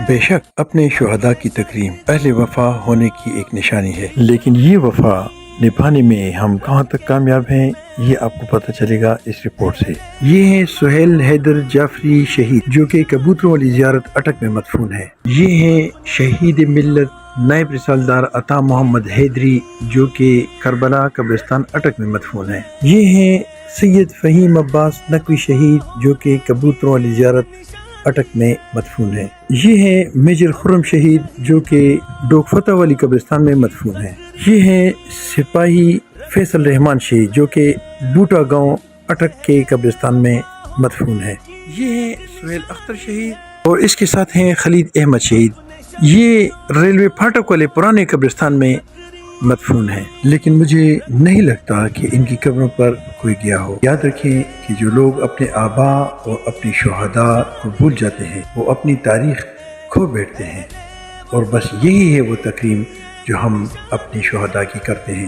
بے شک اپنے شہداء کی تکریم اہل وفا ہونے کی ایک نشانی ہے، لیکن یہ وفا نبھانے میں ہم کہاں تک کامیاب ہیں یہ آپ کو پتہ چلے گا اس رپورٹ سے۔ یہ ہیں سہیل حیدر جعفری شہید جو کہ کبوتروں والی زیارت اٹک میں مدفون ہے۔ یہ ہیں شہید ملت نائب رسالدار عطا محمد حیدری جو کہ کربلا قبرستان اٹک میں مدفون ہے۔ یہ ہیں سید فہیم عباس نقوی شہید جو کہ کبوتروں والی زیارت اٹک میں مدفون ہے۔ یہ ہیں میجر خرم شہید جو کہ ڈوک فتح والی قبرستان میں مدفون ہے۔ یہ ہیں سپاہی فیصل رحمان شہید جو کہ بوٹا گاؤں اٹک کے قبرستان میں مدفون ہے۔ یہ ہیں سہیل اختر شہید اور اس کے ساتھ ہیں خالد احمد شہید، یہ ریلوے پھاٹک والے پرانے قبرستان میں مدفون ہے، لیکن مجھے نہیں لگتا کہ ان کی قبروں پر کوئی گیا ہو۔ یاد رکھیں کہ جو لوگ اپنے آباء اور اپنی شہداء کو بھول جاتے ہیں وہ اپنی تاریخ کھو بیٹھتے ہیں، اور بس یہی ہے وہ تکریم جو ہم اپنی شہداء کی کرتے ہیں۔